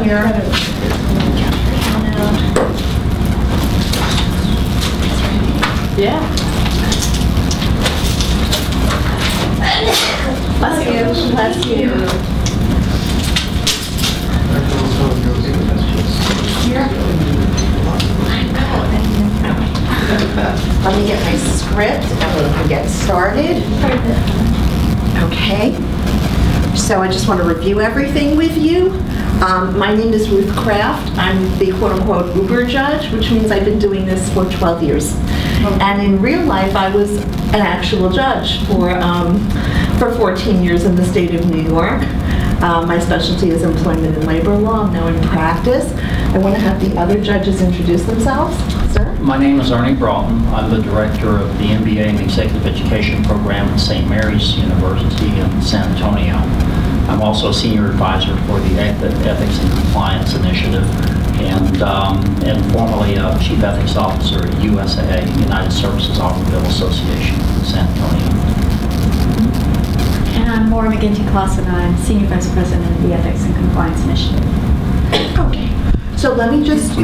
here. Yeah. Bless you. Bless you. Let me get my script and we can get started. Okay. So I just want to review everything with you. My name is Ruth Kraft. I'm the quote-unquote Uber judge, which means I've been doing this for 12 years. And in real life, I was an actual judge for 14 years in the state of New York. My specialty is employment and labor law. I'm now in practice. I want to have the other judges introduce themselves. Sir? My name is Ernie Broughton. I'm the director of the MBA in Executive Education program at St. Mary's University in San Antonio. I'm also a senior advisor for the Ethics and Compliance Initiative, and formerly a chief ethics officer at USAA, United Services Automobile Association in San Antonio. And I'm Maura McGinty-Kloss, and I'm senior vice president of the Ethics and Compliance Initiative. Okay. So let me just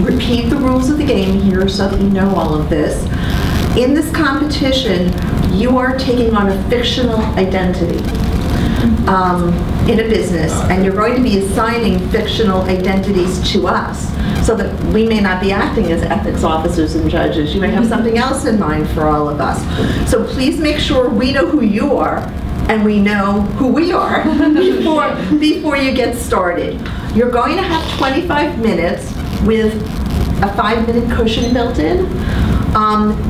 repeat the rules of the game here so that you know all of this. In this competition, you are taking on a fictional identity in a business, and you're going to be assigning fictional identities to us so that we may not be acting as ethics officers and judges. You may have something else in mind for all of us. So please make sure we know who you are and we know who we are before you get started. You're going to have 25 minutes with a 5-minute cushion built in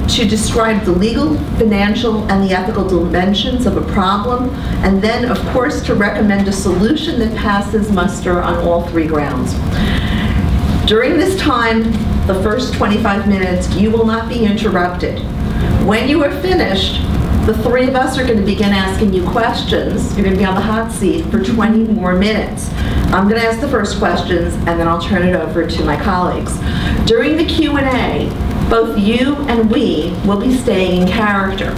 to describe the legal, financial, and the ethical dimensions of a problem, and then, of course, to recommend a solution that passes muster on all 3 grounds. During this time, the first 25 minutes, you will not be interrupted. When you are finished, the 3 of us are going to begin asking you questions. You're going to be on the hot seat for 20 more minutes. I'm going to ask the first questions, and then I'll turn it over to my colleagues. During the Q&A, both you and we will be staying in character.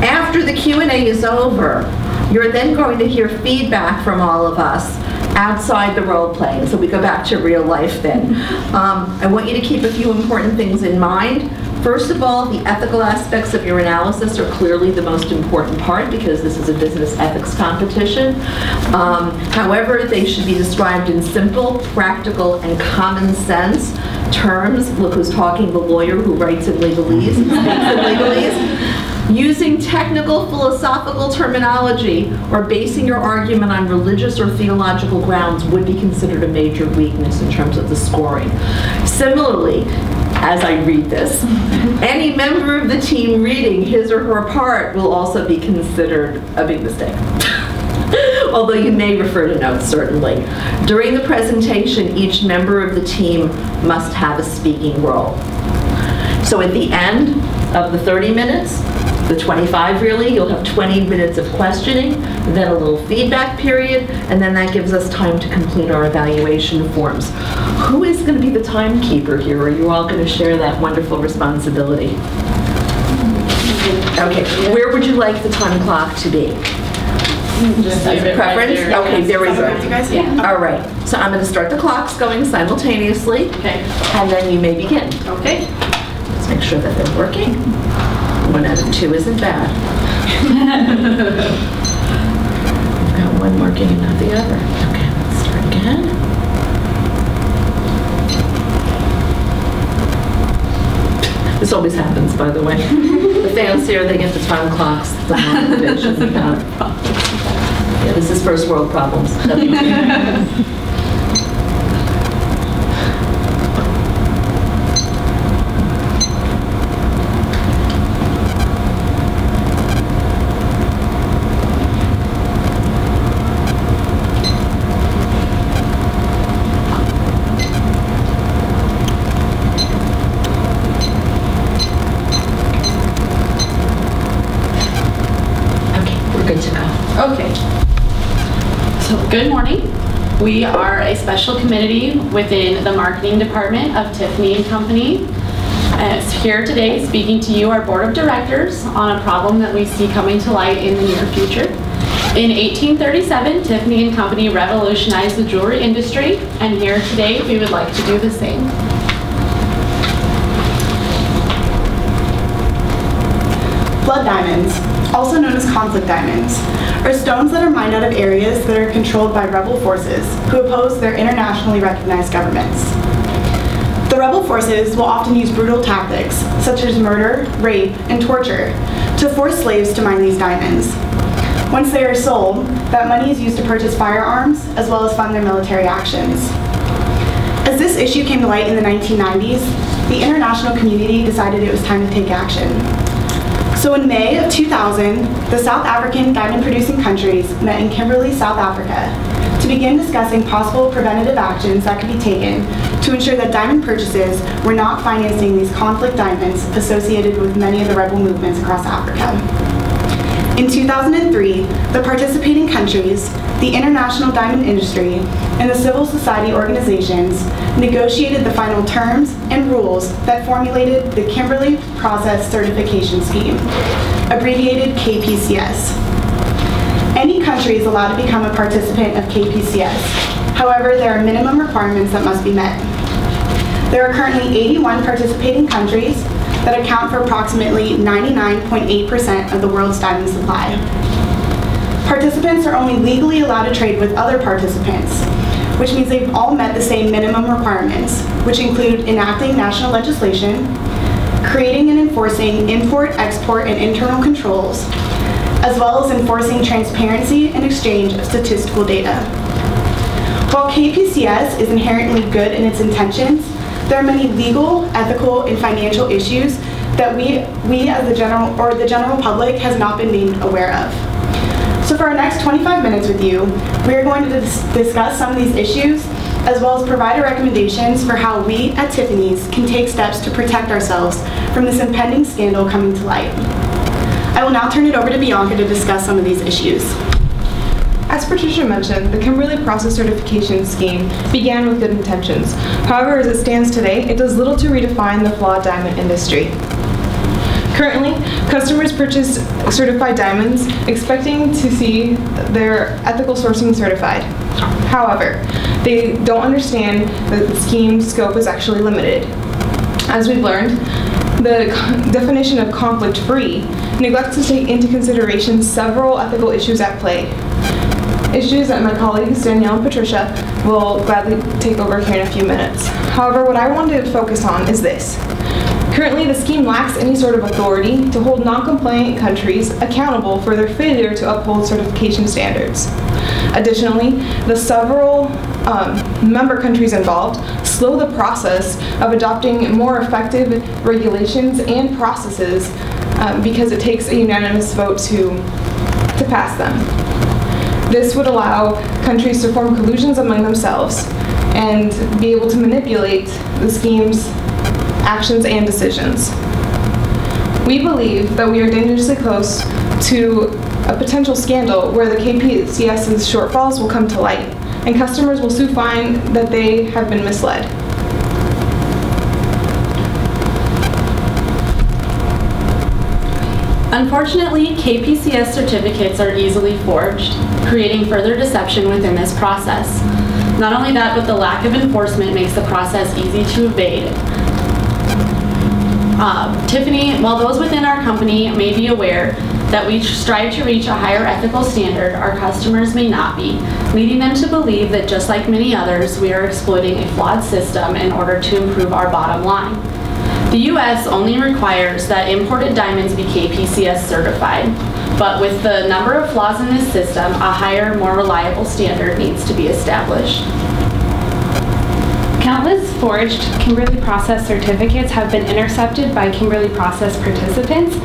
After the Q&A is over, you're then going to hear feedback from all of us outside the role playing. So we go back to real life then. I want you to keep a few important things in mind. First of all, the ethical aspects of your analysis are clearly the most important part because this is a business ethics competition. However, they should be described in simple, practical, and common sense terms. Look who's talking, the lawyer who writes in legalese and speaks in legalese. Using technical philosophical terminology or basing your argument on religious or theological grounds would be considered a major weakness in terms of the scoring. Similarly, as I read this, any member of the team reading his or her part will also be considered a big mistake. Although you may refer to notes, certainly. During the presentation, each member of the team must have a speaking role. So at the end of the 30 minutes, the 25 really, you'll have 20 minutes of questioning, then a little feedback period, and then that gives us time to complete our evaluation forms. Who is going to be the timekeeper here? Are you all going to share that wonderful responsibility? Okay, where would you like the time clock to be? Just As a preference? Right, okay, very good. You guys? Yeah. All right, so I'm going to start the clocks going simultaneously, Okay. and then you may begin. Okay. Let's make sure that they're working. 1 out of 2 isn't bad. I've got one working and not the other. Okay, let's start again. This always happens, by the way. The fancier they get the time clocks, the more motivation we have. Yeah, this is first world problems. Okay. So good morning. We are a special committee within the marketing department of Tiffany & Company. It's here today speaking to you, our board of directors, on a problem that we see coming to light in the near future. In 1837, Tiffany & Company revolutionized the jewelry industry, and here today we would like to do the same. Blood diamonds, also known as conflict diamonds, are stones that are mined out of areas that are controlled by rebel forces who oppose their internationally recognized governments. The rebel forces will often use brutal tactics, such as murder, rape, and torture, to force slaves to mine these diamonds. Once they are sold, that money is used to purchase firearms, as well as fund their military actions. As this issue came to light in the 1990s, the international community decided it was time to take action. So in May of 2000, the South African diamond-producing countries met in Kimberley, South Africa, to begin discussing possible preventative actions that could be taken to ensure that diamond purchases were not financing these conflict diamonds associated with many of the rebel movements across Africa. In 2003, the participating countries, the international diamond industry, and the civil society organizations negotiated the final terms and rules that formulated the Kimberley Process Certification Scheme, abbreviated KPCS. Any country is allowed to become a participant of KPCS. However, there are minimum requirements that must be met. There are currently 81 participating countries that account for approximately 99.8% of the world's diamond supply. Participants are only legally allowed to trade with other participants, which means they've all met the same minimum requirements, which include enacting national legislation, creating and enforcing import, export, and internal controls, as well as enforcing transparency and exchange of statistical data. While KPCS is inherently good in its intentions, there are many legal, ethical, and financial issues that we as the general public has not been made aware of. So for our next 25 minutes with you, we are going to discuss some of these issues, as well as provide recommendations for how we at Tiffany's can take steps to protect ourselves from this impending scandal coming to light. I will now turn it over to Bianca to discuss some of these issues. As Patricia mentioned, the Kimberley Process Certification Scheme began with good intentions. However, as it stands today, it does little to redefine the flawed diamond industry. Currently, customers purchase certified diamonds expecting to see their ethical sourcing certified. However, they don't understand that the scheme's scope is actually limited. As we've learned, the definition of conflict-free neglects to take into consideration several ethical issues at play. Issues that my colleagues Danielle and Patricia will gladly take over here in a few minutes. However, what I wanted to focus on is this. Currently, the scheme lacks any sort of authority to hold non-compliant countries accountable for their failure to uphold certification standards. Additionally, the several member countries involved slow the process of adopting more effective regulations and processes because it takes a unanimous vote to pass them. This would allow countries to form collusions among themselves and be able to manipulate the scheme's actions and decisions. We believe that we are dangerously close to a potential scandal where the KPCS's shortfalls will come to light, and customers will soon find that they have been misled. Unfortunately, KPCS certificates are easily forged, creating further deception within this process. Not only that, but the lack of enforcement makes the process easy to evade. Tiffany, while those within our company may be aware that we strive to reach a higher ethical standard, our customers may not be, leading them to believe that just like many others, we are exploiting a flawed system in order to improve our bottom line. The U.S. only requires that imported diamonds be KPCS certified, but with the number of flaws in this system, a higher, more reliable standard needs to be established. Countless forged Kimberley Process certificates have been intercepted by Kimberley Process participants.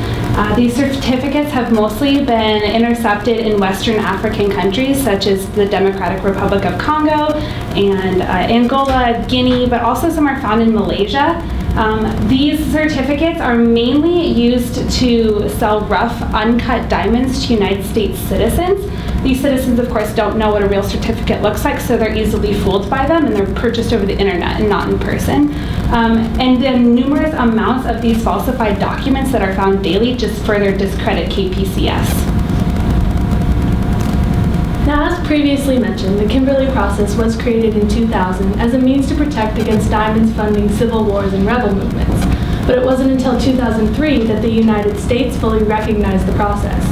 These certificates have mostly been intercepted in Western African countries such as the Democratic Republic of Congo and Angola, Guinea, but also some are found in Malaysia. These certificates are mainly used to sell rough, uncut diamonds to United States citizens. These citizens, of course, don't know what a real certificate looks like, so they're easily fooled by them, and they're purchased over the internet and not in person. And the numerous amounts of these falsified documents that are found daily just further discredit KPCS. Now, as previously mentioned, the Kimberley process was created in 2000 as a means to protect against diamonds funding civil wars and rebel movements. But it wasn't until 2003 that the United States fully recognized the process.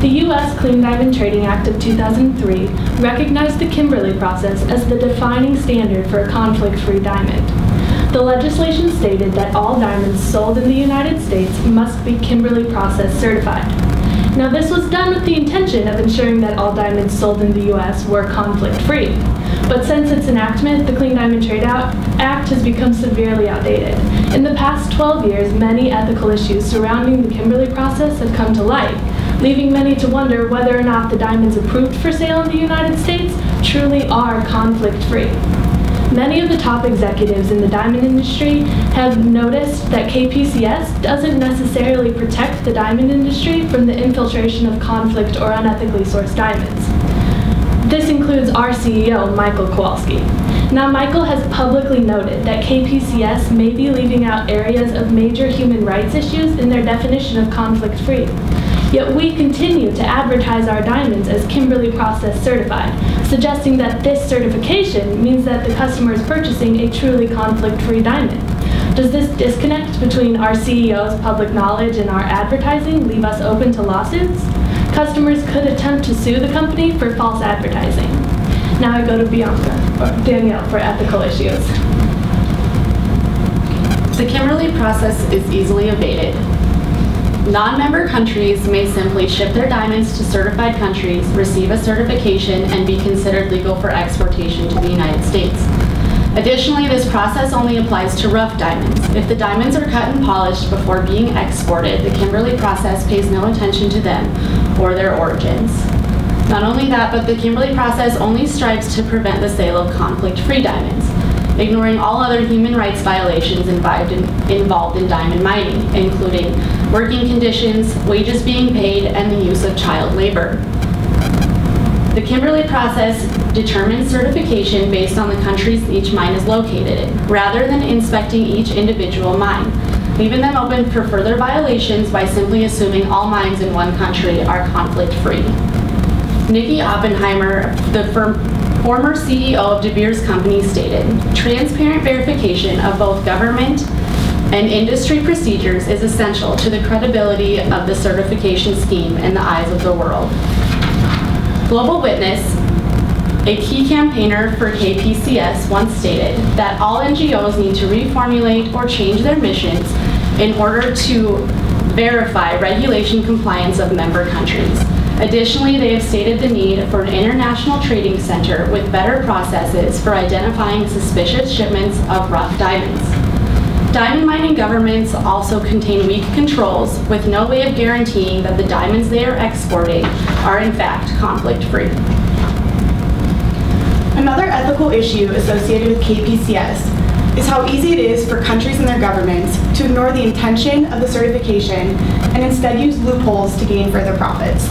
The U.S. Clean Diamond Trading Act of 2003 recognized the Kimberley process as the defining standard for a conflict-free diamond. The legislation stated that all diamonds sold in the United States must be Kimberley process certified. Now, this was done with the intention of ensuring that all diamonds sold in the U.S. were conflict-free. But since its enactment, the Clean Diamond Trade Act has become severely outdated. In the past 12 years, many ethical issues surrounding the Kimberley process have come to light, leaving many to wonder whether or not the diamonds approved for sale in the United States truly are conflict-free. Many of the top executives in the diamond industry have noticed that KPCS doesn't necessarily protect the diamond industry from the infiltration of conflict or unethically sourced diamonds. This includes our CEO, Michael Kowalski. Now, Michael has publicly noted that KPCS may be leaving out areas of major human rights issues in their definition of conflict-free. Yet we continue to advertise our diamonds as Kimberley process certified, suggesting that this certification means that the customer is purchasing a truly conflict-free diamond. Does this disconnect between our CEO's public knowledge and our advertising leave us open to lawsuits? Customers could attempt to sue the company for false advertising. Now I go to Danielle for ethical issues. The Kimberley process is easily evaded. Non-member countries may simply ship their diamonds to certified countries, receive a certification, and be considered legal for exportation to the United States. Additionally, this process only applies to rough diamonds. If the diamonds are cut and polished before being exported, the Kimberley process pays no attention to them or their origins. Not only that, but the Kimberley process only strives to prevent the sale of conflict-free diamonds, ignoring all other human rights violations involved in diamond mining, including working conditions, wages being paid, and the use of child labor. The Kimberley process determines certification based on the countries each mine is located in, rather than inspecting each individual mine, leaving them open for further violations by simply assuming all mines in one country are conflict-free. Nikki Oppenheimer, the former CEO of De Beers Company, stated, "Transparent verification of both government and industry procedures is essential to the credibility of the certification scheme in the eyes of the world." Global Witness, a key campaigner for KPCS, once stated that all NGOs need to reformulate or change their missions in order to verify regulation compliance of member countries. Additionally, they have stated the need for an international trading center with better processes for identifying suspicious shipments of rough diamonds. Diamond mining governments also contain weak controls with no way of guaranteeing that the diamonds they are exporting are in fact conflict-free. Another ethical issue associated with KPCS is how easy it is for countries and their governments to ignore the intention of the certification and instead use loopholes to gain further profits.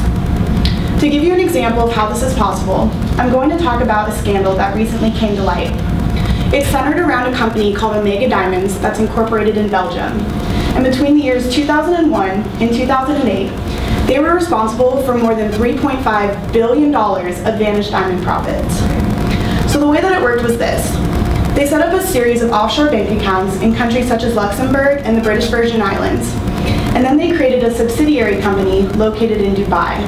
To give you an example of how this is possible, I'm going to talk about a scandal that recently came to light. It's centered around a company called Omega Diamonds that's incorporated in Belgium. And between the years 2001 and 2008, they were responsible for more than $3.5 billion of vanished diamond profits. So the way that it worked was this. They set up a series of offshore bank accounts in countries such as Luxembourg and the British Virgin Islands. And then they created a subsidiary company located in Dubai.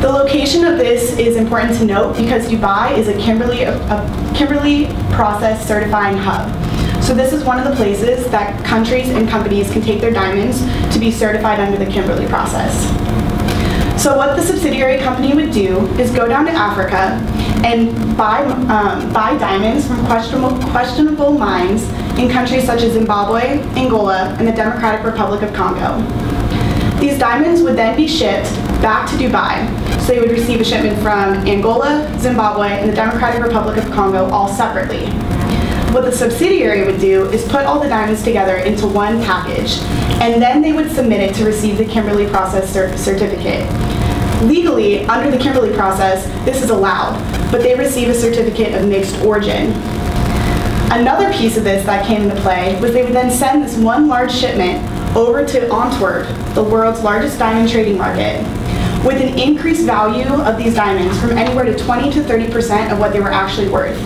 The location of this is important to note because Dubai is a Kimberley process certifying hub. So this is one of the places that countries and companies can take their diamonds to be certified under the Kimberley process. So what the subsidiary company would do is go down to Africa and buy diamonds from questionable mines in countries such as Zimbabwe, Angola, and the Democratic Republic of Congo. These diamonds would then be shipped back to Dubai. So they would receive a shipment from Angola, Zimbabwe, and the Democratic Republic of Congo all separately. What the subsidiary would do is put all the diamonds together into one package, and then they would submit it to receive the Kimberley process certificate. Legally, under the Kimberley process, this is allowed, but they receive a certificate of mixed origin. Another piece of this that came into play was they would then send this one large shipment over to Antwerp, the world's largest diamond trading market, with an increased value of these diamonds from anywhere to 20 to 30% of what they were actually worth.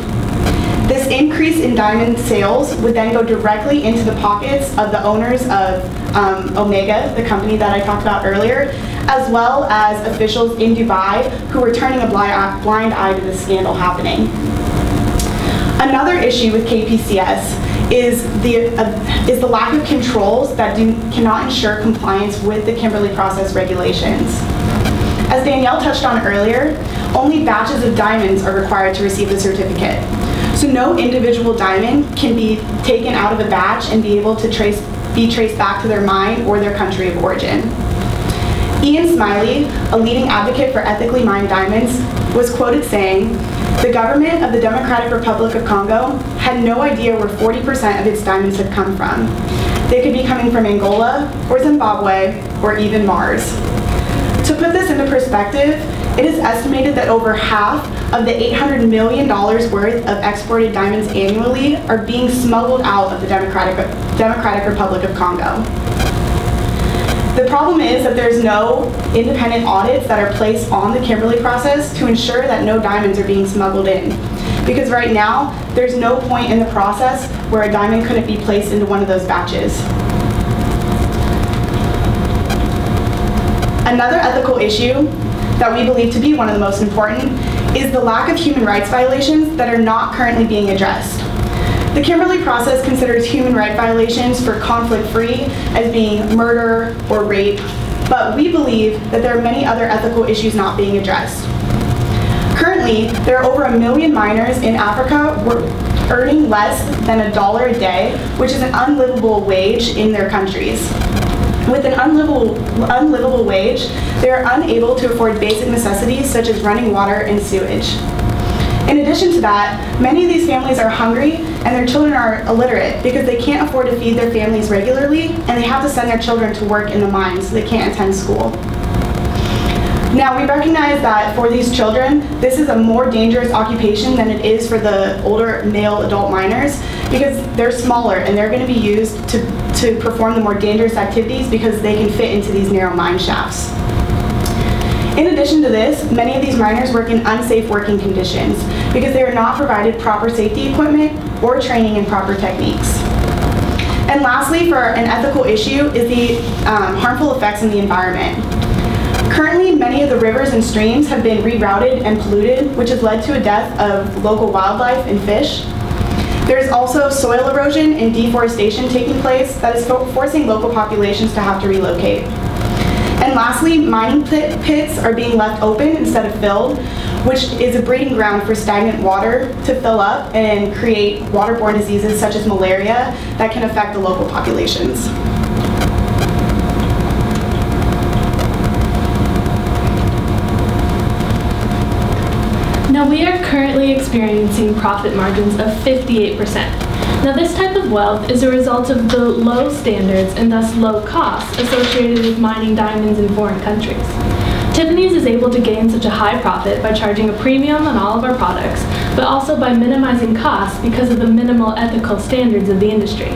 This increase in diamond sales would then go directly into the pockets of the owners of Omega, the company that I talked about earlier, as well as officials in Dubai who were turning a blind eye to this scandal happening. Another issue with KPCS is the lack of controls that cannot ensure compliance with the Kimberley process regulations. As Danielle touched on earlier, only batches of diamonds are required to receive the certificate. So no individual diamond can be taken out of a batch and be able to be traced back to their mine or their country of origin. Ian Smiley, a leading advocate for ethically mined diamonds, was quoted saying, "The government of the Democratic Republic of Congo had no idea where 40% of its diamonds had come from. They could be coming from Angola, or Zimbabwe, or even Mars." To put this into perspective, it is estimated that over half of the $800 million worth of exported diamonds annually are being smuggled out of the Democratic Republic of Congo. The problem is that there's no independent audits that are placed on the Kimberley process to ensure that no diamonds are being smuggled in. Because right now, there's no point in the process where a diamond couldn't be placed into one of those batches. Another ethical issue that we believe to be one of the most important is the lack of human rights violations that are not currently being addressed. The Kimberley process considers human rights violations for conflict-free as being murder or rape, but we believe that there are many other ethical issues not being addressed. Currently, there are over 1 million miners in Africa earning less than $1 a day, which is an unlivable wage in their countries. With an unlivable wage, they are unable to afford basic necessities such as running water and sewage. In addition to that, many of these families are hungry and their children are illiterate because they can't afford to feed their families regularly and they have to send their children to work in the mines so they can't attend school. Now, we recognize that for these children, this is a more dangerous occupation than it is for the older male adult miners because they're smaller and they're going to be used to perform the more dangerous activities because they can fit into these narrow mine shafts. In addition to this, many of these miners work in unsafe working conditions because they are not provided proper safety equipment or training in proper techniques. And lastly, for an ethical issue is the harmful effects in the environment. Currently, many of the rivers and streams have been rerouted and polluted, which has led to a death of local wildlife and fish. There's also soil erosion and deforestation taking place that is forcing local populations to have to relocate. And lastly, mining pits are being left open instead of filled, which is a breeding ground for stagnant water to fill up and create waterborne diseases such as malaria that can affect the local populations. Now, we are currently experiencing profit margins of 58%. Now, this type of wealth is a result of the low standards and thus low costs associated with mining diamonds in foreign countries. Tiffany's is able to gain such a high profit by charging a premium on all of our products, but also by minimizing costs because of the minimal ethical standards of the industry.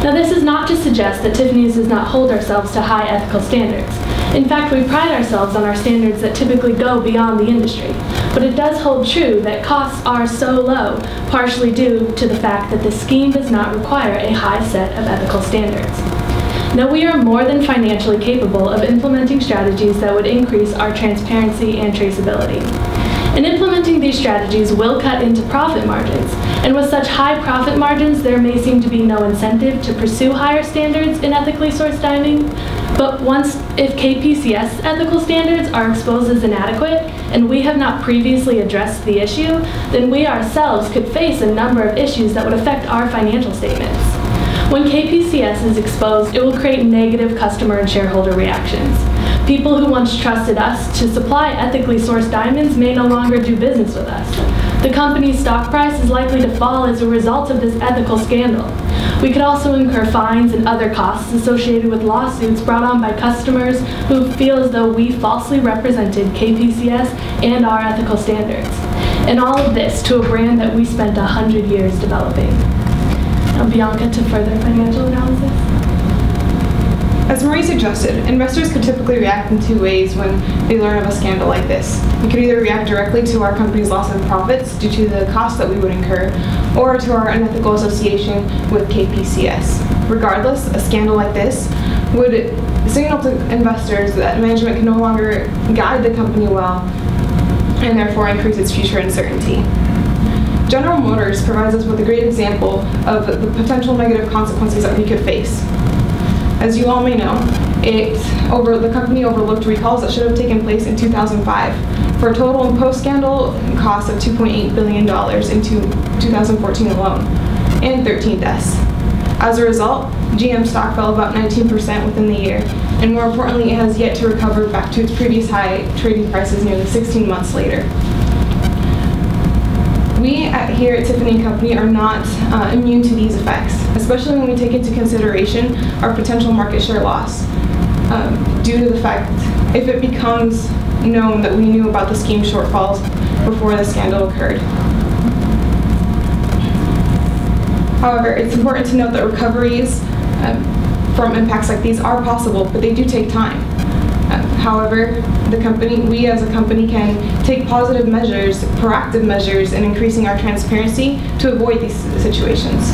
Now, this is not to suggest that Tiffany's does not hold ourselves to high ethical standards. In fact, we pride ourselves on our standards that typically go beyond the industry. But it does hold true that costs are so low, partially due to the fact that the scheme does not require a high set of ethical standards. Now, we are more than financially capable of implementing strategies that would increase our transparency and traceability. And implementing these strategies will cut into profit margins. And with such high profit margins, there may seem to be no incentive to pursue higher standards in ethically sourced diamond. But if KPCS ethical standards are exposed as inadequate, and we have not previously addressed the issue, then we ourselves could face a number of issues that would affect our financial statements. When KPCS is exposed, it will create negative customer and shareholder reactions. People who once trusted us to supply ethically sourced diamonds may no longer do business with us. The company's stock price is likely to fall as a result of this ethical scandal. We could also incur fines and other costs associated with lawsuits brought on by customers who feel as though we falsely represented KPCS and our ethical standards. And all of this to a brand that we spent 100 years developing. Now, Bianca, to further financial analysis. As Marie suggested, investors could typically react in two ways when they learn of a scandal like this. We could either react directly to our company's loss of profits due to the cost that we would incur, or to our unethical association with KPCS. Regardless, a scandal like this would signal to investors that management can no longer guide the company well and therefore increase its future uncertainty. General Motors provides us with a great example of the potential negative consequences that we could face. As you all may know, the company overlooked recalls that should have taken place in 2005 for a total and post-scandal cost of $2.8 billion in 2014 alone, and 13 deaths. As a result, GM stock fell about 19% within the year, and more importantly, it has yet to recover back to its previous high trading prices nearly 16 months later. We here at Tiffany & Company are not immune to these effects, especially when we take into consideration our potential market share loss due to the fact if it becomes known that we knew about the scheme shortfalls before the scandal occurred. However, it's important to note that recoveries from impacts like these are possible, but they do take time. However, we as a company can take positive measures, proactive measures in increasing our transparency to avoid these situations.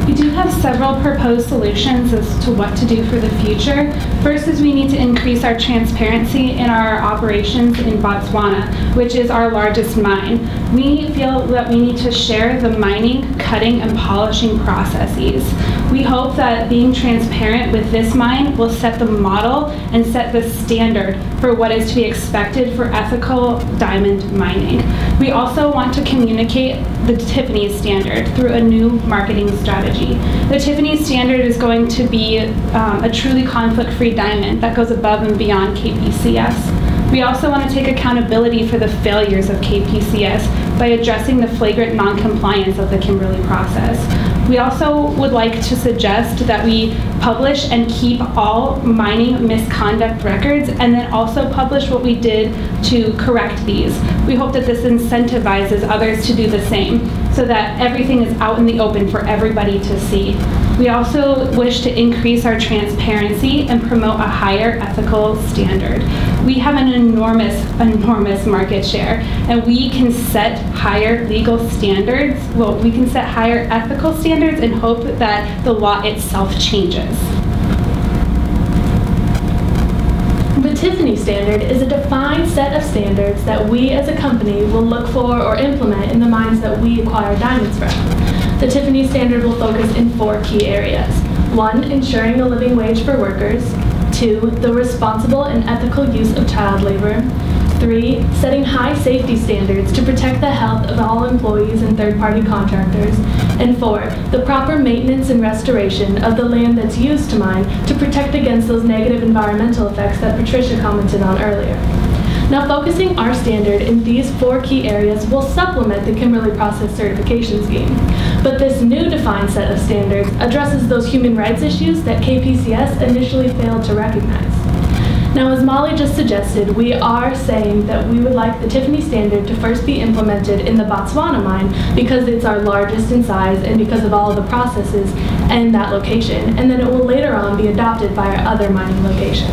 We do have several proposed solutions as to what to do for the future. First is we need to increase our transparency in our operations in Botswana, which is our largest mine. We feel that we need to share the mining, cutting, and polishing processes. We hope that being transparent with this mine will set the model and set the standard for what is to be expected for ethical diamond mining. We also want to communicate the Tiffany standard through a new marketing strategy. The Tiffany standard is going to be a truly conflict-free diamond that goes above and beyond KPCS. We also want to take accountability for the failures of KPCS by addressing the flagrant non-compliance of the Kimberley process. We also would like to suggest that we publish and keep all mining misconduct records and then also publish what we did to correct these. We hope that this incentivizes others to do the same so that everything is out in the open for everybody to see. We also wish to increase our transparency and promote a higher ethical standard. We have an enormous market share, and we can set higher legal standards. Well, we can set higher ethical standards and hope that the law itself changes. The Tiffany standard is a defined set of standards that we as a company will look for or implement in the mines that we acquire diamonds from. The Tiffany standard will focus in 4 key areas. 1, ensuring a living wage for workers. 2, the responsible and ethical use of child labor. 3, setting high safety standards to protect the health of all employees and third-party contractors. And 4, the proper maintenance and restoration of the land that's used to mine to protect against those negative environmental effects that Patricia commented on earlier. Now, focusing our standard in these 4 key areas will supplement the Kimberley Process Certification Scheme. But this new defined set of standards addresses those human rights issues that KPCS initially failed to recognize. Now, as Molly just suggested, we are saying that we would like the Tiffany standard to first be implemented in the Botswana mine because it's our largest in size and because of all of the processes and that location, and then it will later on be adopted by our other mining locations.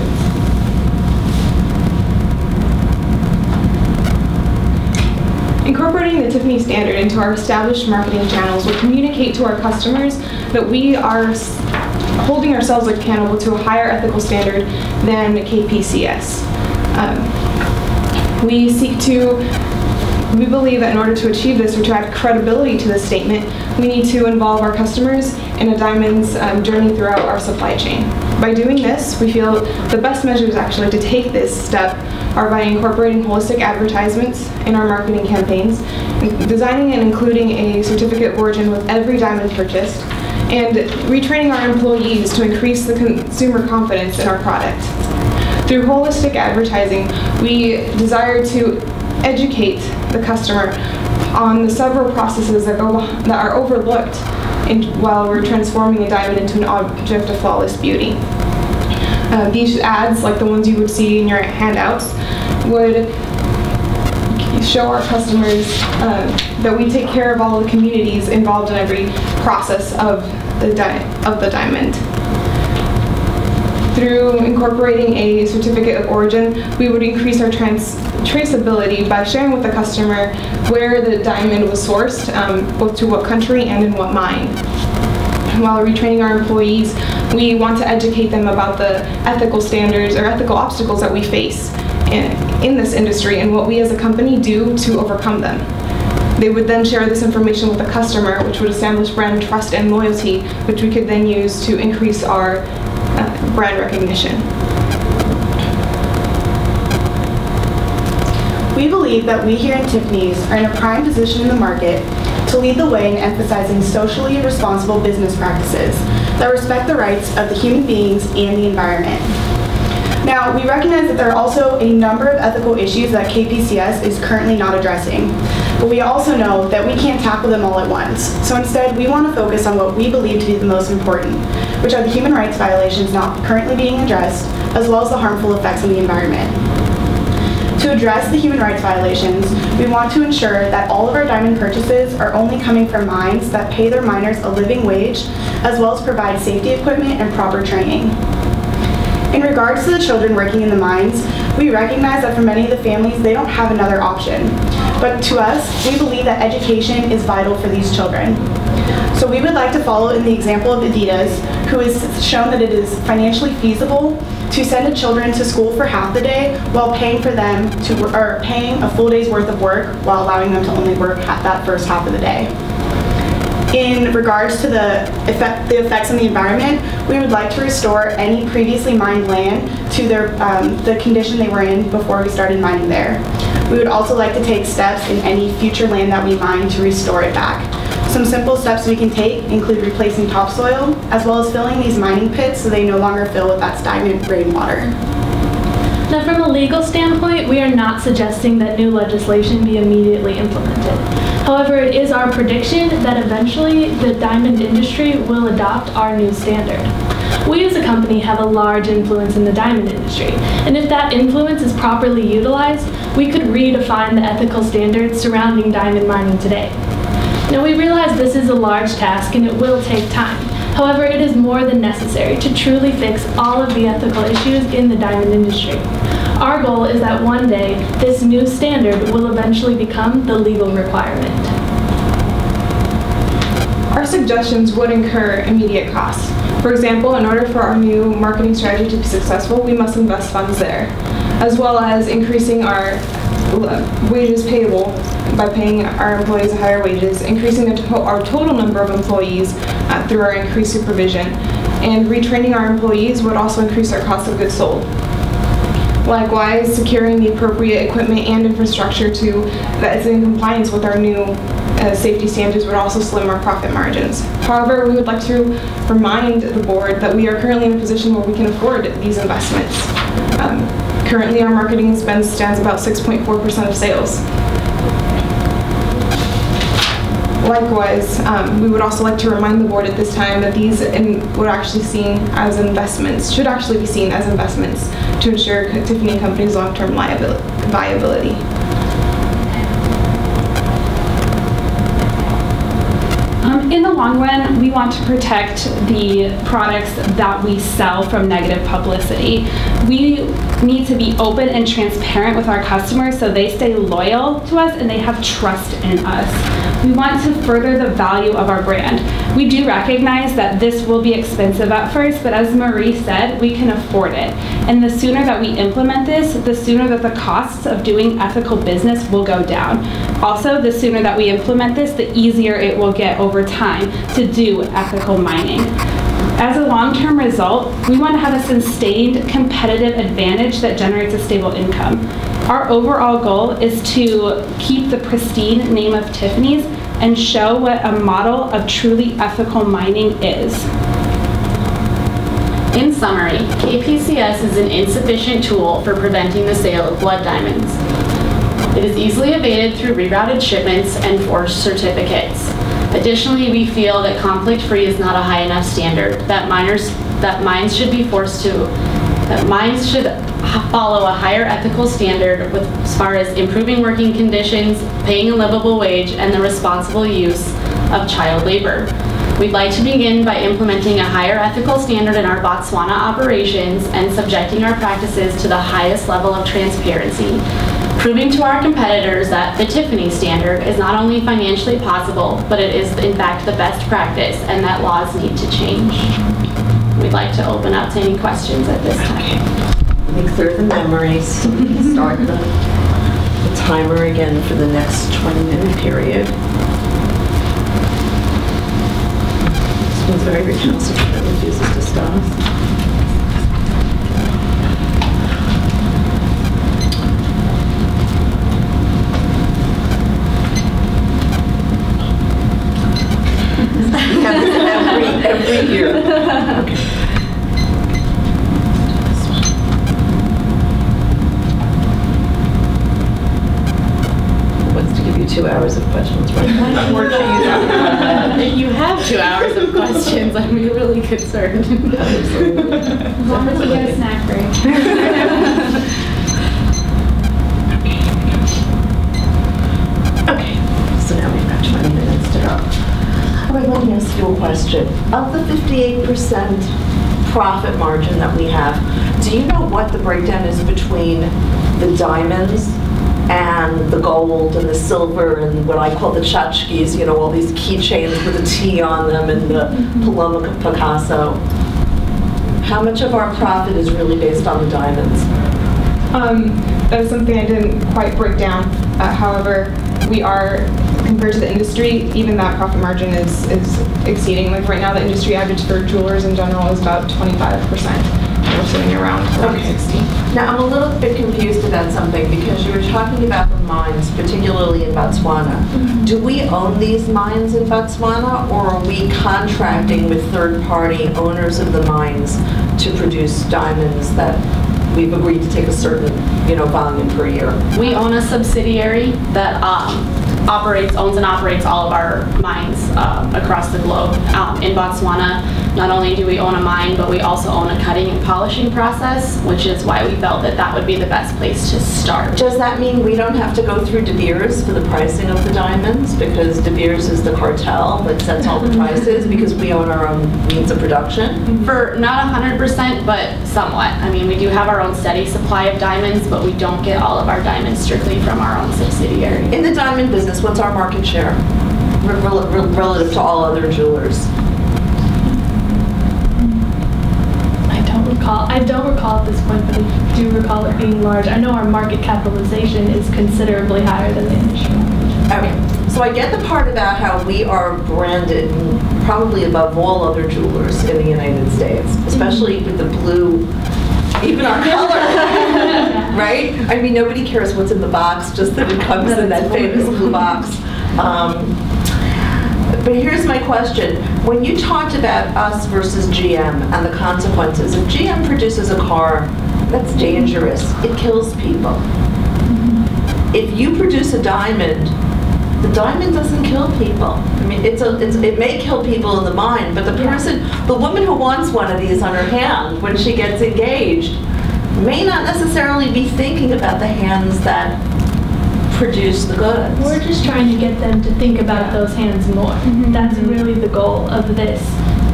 Incorporating the Tiffany standard into our established marketing channels will communicate to our customers that we are holding ourselves accountable to a higher ethical standard than KPCS. We believe that in order to achieve this or to add credibility to this statement, we need to involve our customers in a diamond's journey throughout our supply chain. By doing this, we feel the best measures actually to take this step are by incorporating holistic advertisements in our marketing campaigns, designing and including a certificate of origin with every diamond purchased, and retraining our employees to increase the consumer confidence in our product. Through holistic advertising, we desire to educate the customer on the several processes that are overlooked while we're transforming a diamond into an object of flawless beauty. These ads, like the ones you would see in your handouts, would show our customers that we take care of all the communities involved in every process of the diamond. Through incorporating a certificate of origin, we would increase our traceability by sharing with the customer where the diamond was sourced, both to what country and in what mine. While retraining our employees, we want to educate them about the ethical standards or ethical obstacles that we face in this industry and what we as a company do to overcome them. They would then share this information with the customer, which would establish brand trust and loyalty, which we could then use to increase our brand recognition. We believe that we here at Tiffany's are in a prime position in the market to lead the way in emphasizing socially responsible business practices that respect the rights of the human beings and the environment. Now, we recognize that there are also a number of ethical issues that KPCS is currently not addressing, but we also know that we can't tackle them all at once. So instead, we want to focus on what we believe to be the most important, which are the human rights violations not currently being addressed, as well as the harmful effects on the environment. To address the human rights violations, we want to ensure that all of our diamond purchases are only coming from mines that pay their miners a living wage, as well as provide safety equipment and proper training. In regards to the children working in the mines, we recognize that for many of the families, they don't have another option. But to us, we believe that education is vital for these children. So we would like to follow in the example of Adidas, who has shown that it is financially feasible to send the children to school for half the day while paying for them to, or paying a full day's worth of work while allowing them to only work that first half of the day. In regards to the effects on the environment, we would like to restore any previously mined land to the condition they were in before we started mining there. We would also like to take steps in any future land that we mine to restore it back. Some simple steps we can take include replacing topsoil, as well as filling these mining pits so they no longer fill with that stagnant rainwater. Now, from a legal standpoint, we are not suggesting that new legislation be immediately implemented. However, it is our prediction that eventually the diamond industry will adopt our new standard. We as a company have a large influence in the diamond industry, and if that influence is properly utilized, we could redefine the ethical standards surrounding diamond mining today. Now, we realize this is a large task and it will take time. However, it is more than necessary to truly fix all of the ethical issues in the diamond industry. Our goal is that one day, this new standard will eventually become the legal requirement. Our suggestions would incur immediate costs. For example, in order for our new marketing strategy to be successful, we must invest funds there, as well as increasing our wages payable by paying our employees higher wages, increasing our total number of employees through our increased supervision, and retraining our employees would also increase our cost of goods sold. Likewise, securing the appropriate equipment and infrastructure that is in compliance with our new safety standards would also slim our profit margins. However, we would like to remind the board that we are currently in a position where we can afford these investments. Currently, our marketing spend stands about 6.4% of sales. Likewise, we would also like to remind the board at this time that these would actually seen as investments, should actually be seen as investments to ensure Tiffany & Company's long-term viability. In the long run, we want to protect the products that we sell from negative publicity. We need to be open and transparent with our customers so they stay loyal to us and they have trust in us. We want to further the value of our brand. We do recognize that this will be expensive at first, but as Marie said, we can afford it. And the sooner that we implement this, the sooner that the costs of doing ethical business will go down. Also, the sooner that we implement this, the easier it will get over time to do ethical mining. As a long-term result, we want to have a sustained competitive advantage that generates a stable income. Our overall goal is to keep the pristine name of Tiffany's and show what a model of truly ethical mining is. In summary, KPCS is an insufficient tool for preventing the sale of blood diamonds. It is easily evaded through rerouted shipments and forged certificates. Additionally, we feel that conflict-free is not a high enough standard, that mines should follow a higher ethical standard as far as improving working conditions, paying a livable wage, and the responsible use of child labor. We'd like to begin by implementing a higher ethical standard in our Botswana operations and subjecting our practices to the highest level of transparency, proving to our competitors that the Tiffany standard is not only financially possible, but it is in fact the best practice and that laws need to change. We'd like to open up to any questions at this time. Let me clear the memory so we can start the timer again for the next 20-minute period. This one's very recalcitrant and refuses to stop. We have this every year. Okay. Wants to give you 2 hours of questions, right? If you have 2 hours of questions, I'd be really concerned. As long as we get a snack break. Okay, so now we've got 20 minutes to go. All right, let me ask you a question. Of the 58% profit margin that we have, do you know what the breakdown is between the diamonds and the gold and the silver and what I call the tchotchkes, you know, all these keychains with a T on them and the Paloma Picasso? How much of our profit is really based on the diamonds? That is something I didn't quite break down. However, we are, compared to the industry, even that profit margin is exceeding. Like right now, the industry average for jewelers in general is about 25%. We're sitting around 60. Now, I'm a little bit confused about something because you were talking about the mines, particularly in Botswana. Do we own these mines in Botswana, or are we contracting with third-party owners of the mines to produce diamonds that we've agreed to take a certain, volume per year? We own a subsidiary that owns and operates all of our mines across the globe. In Botswana, not only do we own a mine, but we also own a cutting and polishing process, which is why we felt that that would be the best place to start. Does that mean we don't have to go through De Beers for the pricing of the diamonds? Because De Beers is the cartel that sets all the prices because we own our own means of production? For not 100%, but somewhat. I mean, we do have our own steady supply of diamonds, but we don't get all of our diamonds strictly from our own subsidiary. In the diamond business, what's our market share relative to all other jewelers? I don't recall at this point, but I do recall it being large. I know our market capitalization is considerably higher than the industry. Okay, so I get the part about how we are branded probably above all other jewelers in the United States, especially with the blue, even our color, right? I mean, nobody cares what's in the box, just that it comes in that famous blue box. But here's my question. When you talked about us versus GM and the consequences, if GM produces a car that's dangerous, it kills people. If you produce a diamond, the diamond doesn't kill people. I mean, it may kill people in the mine, but the woman who wants one of these on her hand when she gets engaged may not necessarily be thinking about the hands that produce the goods. We're just trying to get them to think about those hands more. That's really the goal of this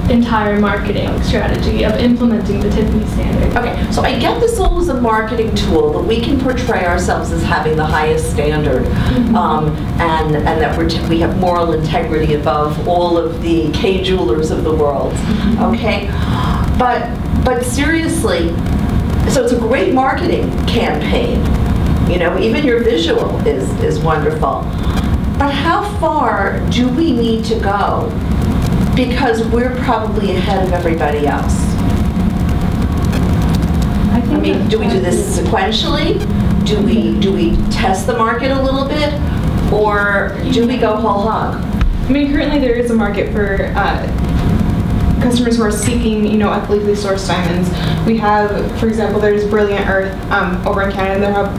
entire marketing strategy of implementing the Tiffany standard. Okay, so I get this all as a marketing tool, that we can portray ourselves as having the highest standard, and that we have moral integrity above all of the K-jewelers of the world, okay? But seriously, so it's a great marketing campaign. Even your visual is wonderful. But how far do we need to go? Because we're probably ahead of everybody else. I mean, do we do this sequentially? Do we test the market a little bit? Or do we go whole hog? I mean, currently there is a market for customers who are seeking, ethically sourced diamonds. We have, for example, there's Brilliant Earth over in Canada.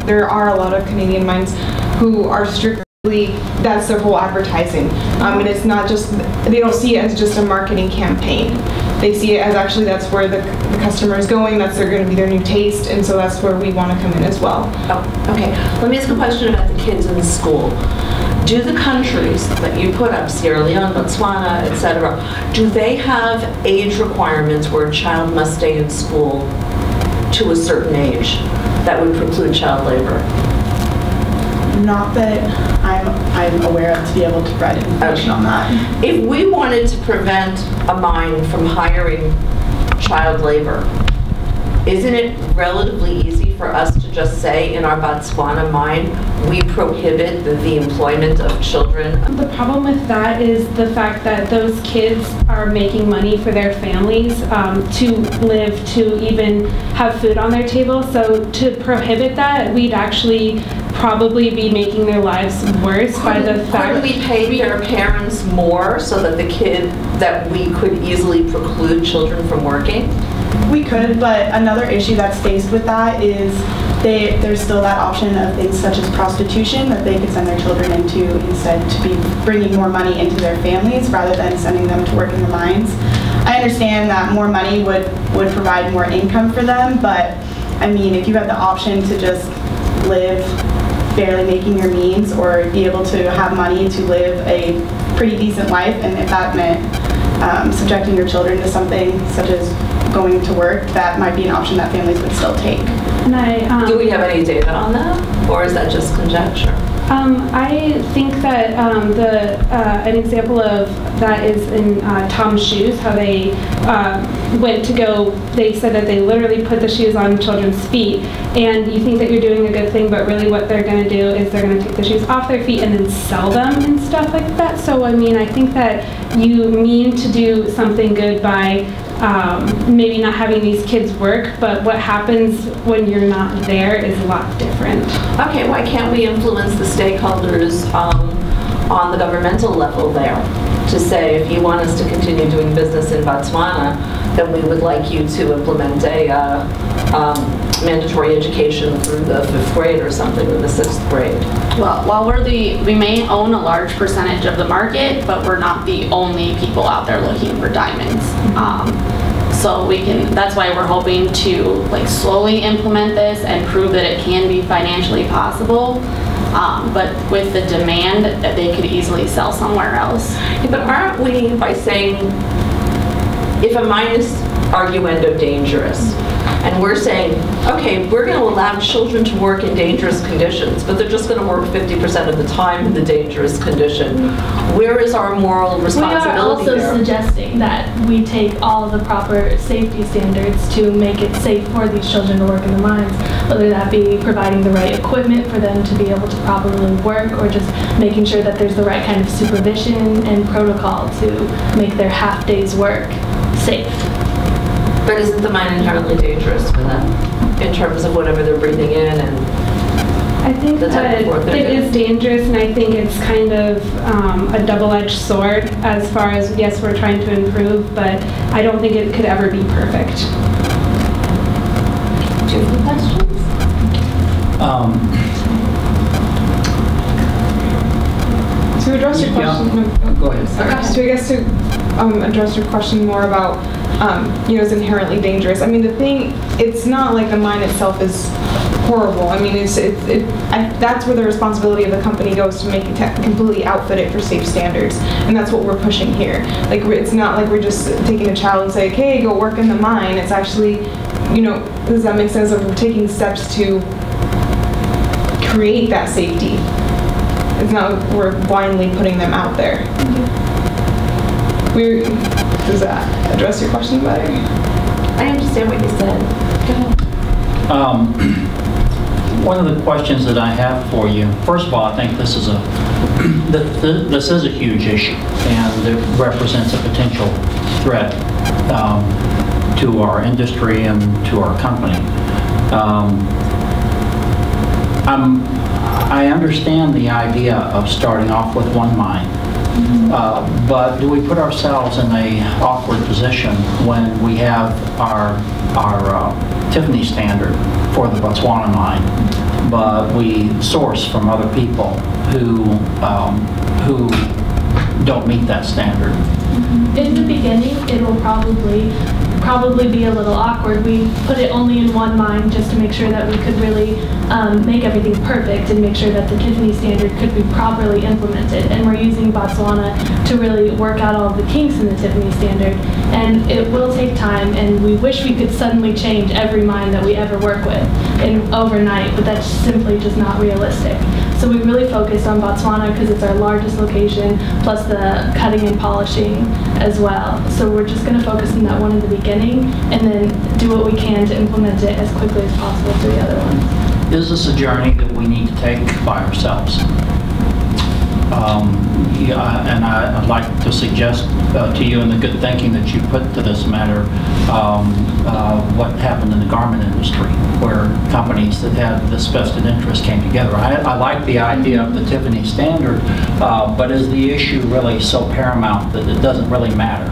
There are a lot of Canadian mines who are strictly, that's their whole advertising. And it's not just, they don't see it as just a marketing campaign. They see it as actually that's where the customer is going, that's going to be their new taste, and so that's where we want to come in as well. Oh, okay. Let me ask a question about the kids in the school. do the countries that you put up, Sierra Leone, Botswana, etc., do they have age requirements where a child must stay in school to a certain age that would preclude child labor? Not that I'm aware of to be able to provide information on that. If we wanted to prevent a mine from hiring child labor, isn't it relatively easy for us to just say in our Botswana mine, we prohibit the employment of children? The problem with that is the fact that those kids are making money for their families to live, to even have food on their table. So to prohibit that, we'd actually probably be making their lives worse by the fact that we pay their parents more so that that we could easily preclude children from working? We could, but another issue that's faced with that is there's still that option of things such as prostitution that they could send their children into instead, to be bringing more money into their families rather than sending them to work in the mines. I understand that more money would provide more income for them, but I mean, if you have the option to just live barely making your means or be able to have money to live a pretty decent life, and if that meant subjecting your children to something such as going to work, that might be an option that families would still take. And do we have any data on that, or is that just conjecture? I think that an example of that is in Tom's Shoes, how they they said that they literally put the shoes on children's feet, and you think that you're doing a good thing, but really what they're going to do is they're going to take the shoes off their feet and then sell them and stuff like that. So I mean, I think that you mean to do something good by maybe not having these kids work, but what happens when you're not there is a lot different. Okay, why can't we influence the stakeholders on the governmental level there to say, if you want us to continue doing business in Botswana, then we would like you to implement a mandatory education through the 5th grade or something, or the 6th grade? Well, while we may own a large percentage of the market, but we're not the only people out there looking for diamonds. So that's why we're hoping to slowly implement this and prove that it can be financially possible. But with the demand, they could easily sell somewhere else. Yeah, but aren't we, by saying, if a mine is arguendo dangerous, and we're saying, okay, we're going to allow children to work in dangerous conditions, but they're just going to work 50% of the time in the dangerous condition. Where is our moral responsibility there? We are also there? Suggesting that we take all the proper safety standards to make it safe for these children to work in the mines, whether that be providing the right equipment for them to be able to properly work, or just making sure that there's the right kind of supervision and protocol to make their half day's work safe. But isn't the mine inherently dangerous for them in terms of whatever they're breathing in and I think the type of work they're it doing? is dangerous, and I think it's kind of a double-edged sword as far as, yes, we're trying to improve, but I don't think it could ever be perfect. Do you have any questions? To address your question, go ahead. So I guess to address your question more about, it's inherently dangerous. I mean, it's not like the mine itself is horrible. I mean, that's where the responsibility of the company goes, to make it completely outfit it for safe standards, and that's what we're pushing here. It's not like we're just taking a child and saying, hey, go work in the mine. It's actually, does that make sense? We're taking steps to create that safety. It's not like we're blindly putting them out there. Does that address your question better? I understand what you said. Go ahead. One of the questions that I have for you, first of all, I think this is a huge issue, and it represents a potential threat to our industry and to our company. I understand the idea of starting off with one mine, but do we put ourselves in an awkward position when we have our Tiffany standard for the Botswana mine, but we source from other people who don't meet that standard? In the beginning, it will probably probably be a little awkward. We put it only in one mine just to make sure that we could really make everything perfect and make sure that the Tiffany standard could be properly implemented. And we're using Botswana to really work out all of the kinks in the Tiffany standard. And it will take time, and we wish we could suddenly change every mine that we ever work with overnight, but that's simply just not realistic. So we really focus on Botswana because it's our largest location, plus the cutting and polishing as well. So we're just going to focus on that one in the beginning and then do what we can to implement it as quickly as possible to the other ones. Is this a journey that we need to take by ourselves? And I'd like to suggest to you, in the good thinking that you put to this matter, what happened in the garment industry, where companies that had this vested interest came together. I like the idea of the Tiffany standard, but is the issue really so paramount that it doesn't really matter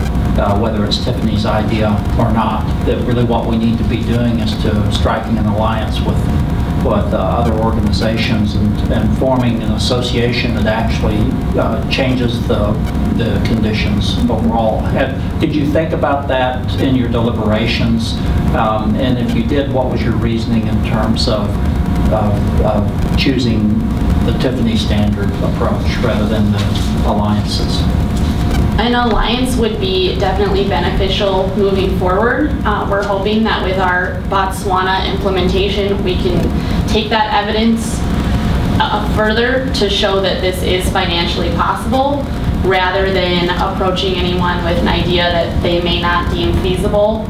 whether it's Tiffany's idea or not? That really what we need to be doing is to striking an alliance with other organizations and forming an association that actually changes the conditions overall. Did you think about that in your deliberations? And if you did, what was your reasoning in terms of choosing the Tiffany standard approach rather than the alliances? An alliance would be definitely beneficial moving forward. We're hoping that with our Botswana implementation, we can take that evidence further to show that this is financially possible, rather than approaching anyone with an idea that they may not deem feasible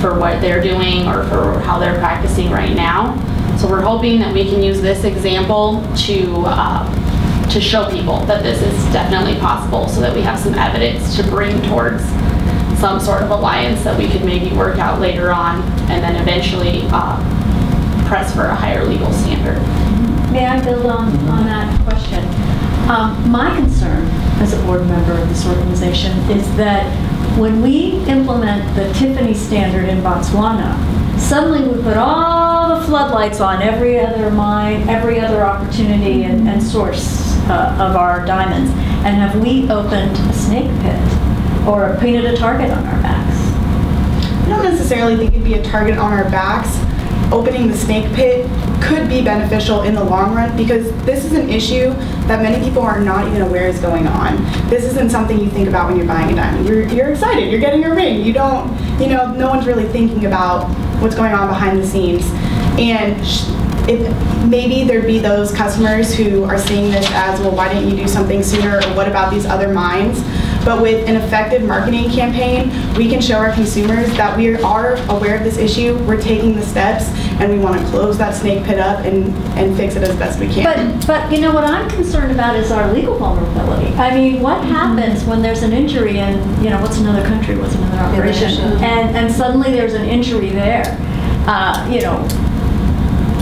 for what they're doing or for how they're practicing right now. So we're hoping that we can use this example to show people that this is definitely possible, so that we have some evidence to bring towards some sort of alliance that we could maybe work out later on, and then eventually press for a higher legal standard. May I build on that question? My concern as a board member of this organization is that when we implement the Tiffany standard in Botswana, suddenly we put all the floodlights on every other mine, every other opportunity and source of our diamonds. And have we opened a snake pit or painted a target on our backs? I don't necessarily think it'd be a target on our backs. Opening the snake pit could be beneficial in the long run, because this is an issue that many people are not even aware is going on. This isn't something you think about when you're buying a diamond. You're excited, you're getting a ring. You don't, no one's really thinking about what's going on behind the scenes. And maybe there'd be those customers who are seeing this as, well, why didn't you do something sooner, or what about these other mines? But with an effective marketing campaign, we can show our consumers that we are aware of this issue, we're taking the steps, and we want to close that snake pit up and fix it as best we can. But what I'm concerned about is our legal vulnerability. I mean, what happens when there's an injury in, what's another country, what's another operation, and suddenly there's an injury there?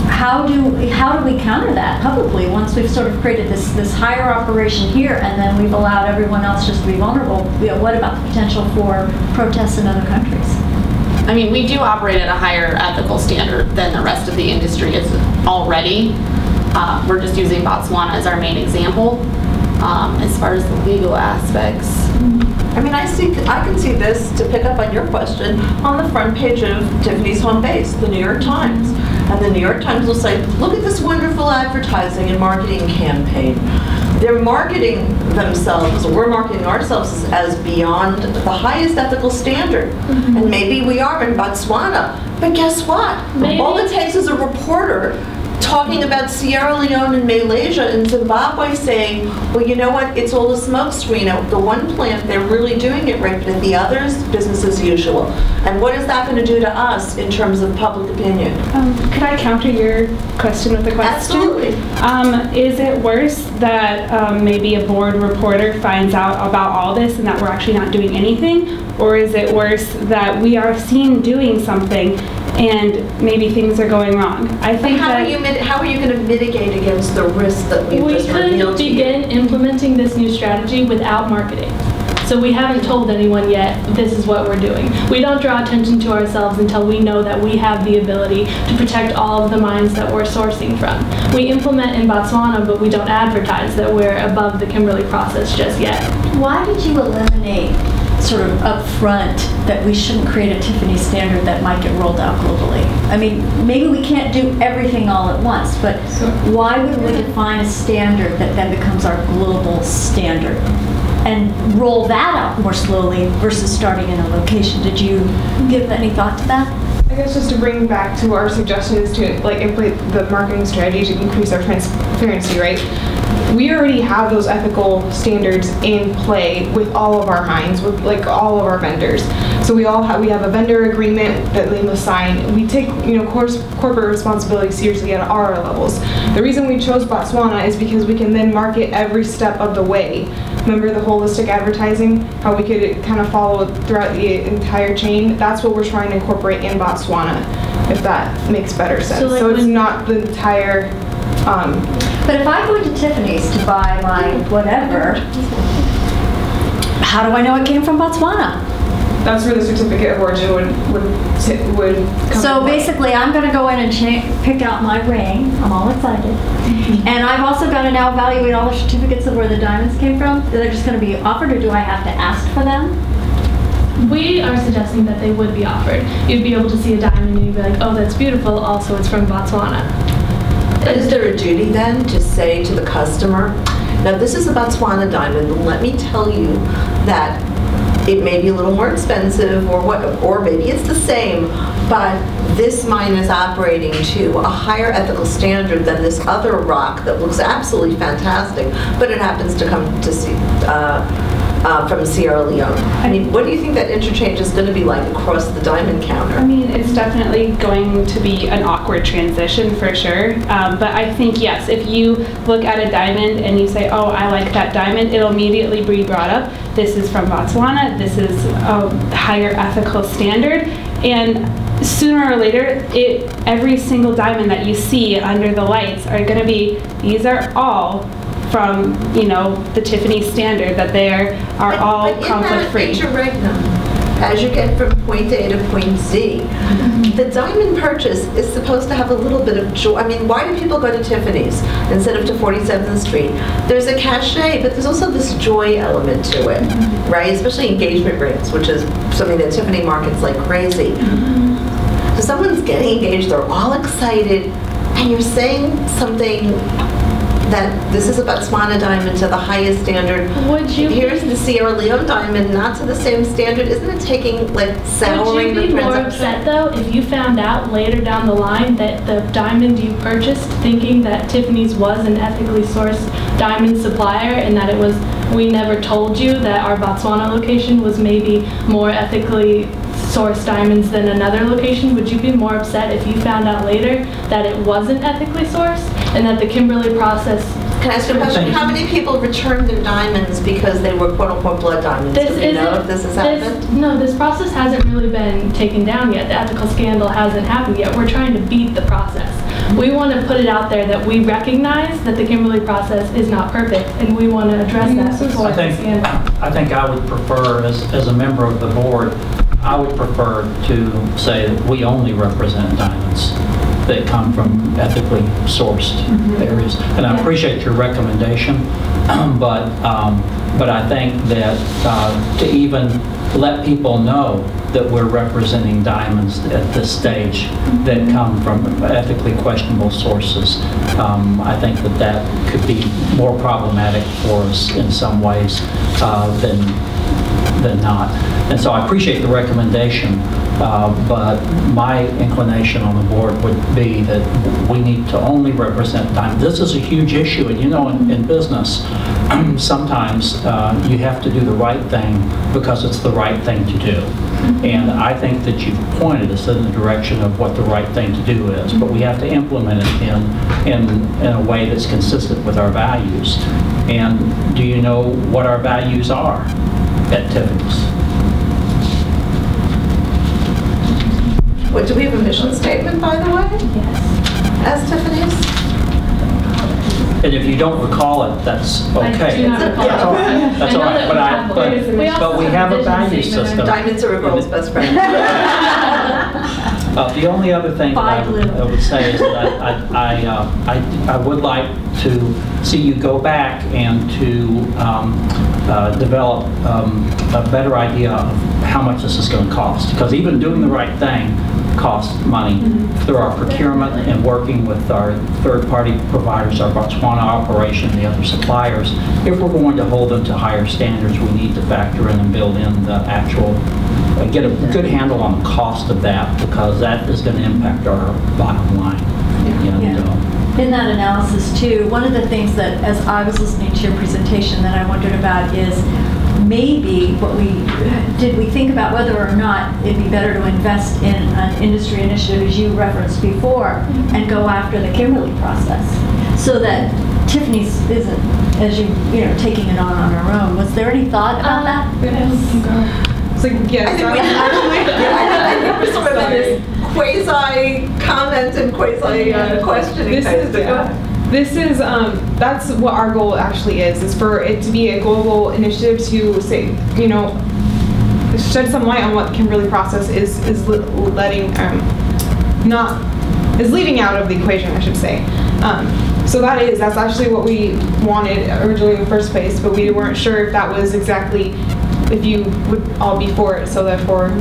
How do we counter that publicly once we've sort of created this higher operation here, and then we've allowed everyone else just to be vulnerable? What about the potential for protests in other countries? I mean, we do operate at a higher ethical standard than the rest of the industry is already. We're just using Botswana as our main example. As far as the legal aspects, I mean, I can see this, to pick up on your question, on the front page of Tiffany's home base, the New York Times. And the New York Times will say, look at this wonderful advertising and marketing campaign. They're marketing themselves, we're marketing ourselves as beyond the highest ethical standard. And maybe we are in Botswana, but guess what? Maybe. All it takes is a reporter talking about Sierra Leone and Malaysia and Zimbabwe saying, well, you know what, it's all a smokescreen. The one plant, they're really doing it right, but the others, business as usual. And what is that going to do to us in terms of public opinion? Could I counter your question with a question? Absolutely. Is it worse that maybe a board reporter finds out about all this and that we're actually not doing anything? Or is it worse that we are seen doing something and maybe things are going wrong? I think how are you going to mitigate against the risk that we've just revealed to you? We could begin implementing this new strategy without marketing. So we haven't told anyone yet this is what we're doing. We don't draw attention to ourselves until we know that we have the ability to protect all of the mines that we're sourcing from. We implement in Botswana, but we don't advertise that we're above the Kimberley process just yet. Why did you eliminate sort of upfront that we shouldn't create a Tiffany standard that might get rolled out globally? I mean, maybe we can't do everything all at once, but why would we define a standard that then becomes our global standard and roll that out more slowly versus starting in a location? Did you give any thought to that? I guess just to bring back to our suggestion is to like implement the marketing strategy to increase our transparency, right? We already have those ethical standards in play with all of our mines, with like all of our vendors. So we have a vendor agreement that they must sign. We take corporate responsibility seriously at our levels. The reason we chose Botswana is because we can then market every step of the way. Remember the holistic advertising, how we could kind of follow throughout the entire chain? That's what we're trying to incorporate in Botswana, if that makes better sense. So it's not the entire... But if I go into Tiffany's to buy my whatever, how do I know it came from Botswana? That's where the certificate of origin would come So in. basically, I'm going to go in and pick out my ring. I'm all excited. And I've also got to now evaluate all the certificates of where the diamonds came from. They're just going to be offered, or do I have to ask for them? We are suggesting that they would be offered. You'd be able to see a diamond and you'd be like, oh, that's beautiful, also it's from Botswana. Is there a duty then to say to the customer, now this is a Botswana diamond, and let me tell you that it may be a little more expensive or maybe it's the same, but this mine is operating to a higher ethical standard than this other rock that looks absolutely fantastic, but it happens to come to see, from Sierra Leone. I mean, what do you think that interchange is going to be like across the diamond counter? I mean, it's definitely going to be an awkward transition for sure. But I think, yes, if you look at a diamond and you say, oh, I like that diamond, it'll immediately be brought up. This is from Botswana. This is a higher ethical standard. And sooner or later, every single diamond that you see under the lights are going to be, these are all from, the Tiffany standard, that they are all conflict-free. But in that interregnum, as you get from point A to point Z, the diamond purchase is supposed to have a little bit of joy. I mean, why do people go to Tiffany's instead of to 47th Street? There's a cachet, but there's also this joy element to it, right? Especially engagement rings, which is something that Tiffany markets like crazy. So someone's getting engaged, they're all excited, and you're saying something that this is a Botswana diamond to the highest standard. Here's the Sierra Leone diamond, not to the same standard. Isn't it taking, like, souring the Would you be more transaction? upset, though, if you found out later down the line that the diamond you purchased, thinking that Tiffany's was an ethically sourced diamond supplier and that it was, we never told you that our Botswana location was maybe more ethically sourced diamonds than another location? Would you be more upset if you found out later that it wasn't ethically sourced and that the Kimberly process... Can I ask you a question? How many people returned their diamonds because they were quote-unquote blood diamonds? Do we know if this has happened? No, this process hasn't really been taken down yet. The ethical scandal hasn't happened yet. We're trying to beat the process. We want to put it out there that we recognize that the Kimberly process is not perfect, and we want to address that before the scandal. I think I would prefer, as a member of the board, I would prefer to say that we only represent diamonds that come from ethically sourced areas. And I appreciate your recommendation, but I think that to even let people know that we're representing diamonds at this stage that come from ethically questionable sources, I think that could be more problematic for us in some ways than not. And so I appreciate the recommendation, but my inclination on the board would be that we need to only represent diamonds. This is a huge issue, and in business, sometimes you have to do the right thing because it's the right thing to do. And I think that you've pointed us in the direction of what the right thing to do is, but we have to implement it in a way that's consistent with our values. And do you know what our values are at Tiffany's? What, do we have a mission statement, by the way? Yes. As Tiffany's? And if you don't recall it, that's okay. I do not recall it. That's all right. That's all right. But we have a value system. Diamonds are a girl's best friend. The only other thing that I would say is that I would like to see you go back and to develop a better idea of how much this is going to cost. Because even doing the right thing costs money through our procurement and working with our third-party providers, our Botswana operation, the other suppliers. If we're going to hold them to higher standards, we need to factor in and build in the actual, get a good handle on the cost of that, because that is going to impact our bottom line. In that analysis too, one of the things that, as I was listening to your presentation, that I wondered about is maybe did we think about whether or not it'd be better to invest in an industry initiative, as you referenced before, and go after the Kimberley process, so that Tiffany's isn't, as you know, taking it on our own. Was there any thought about that? It's like, yes. I think we're sort of in this quasi-comment and quasi-questioning This is, that's what our goal actually is is for it to be a global initiative to say, you know, shed some light on what the Kimberley process is leaving out of the equation, I should say. So that's actually what we wanted originally in the first place, but we weren't sure if that was exactly, if you would all be for it, so therefore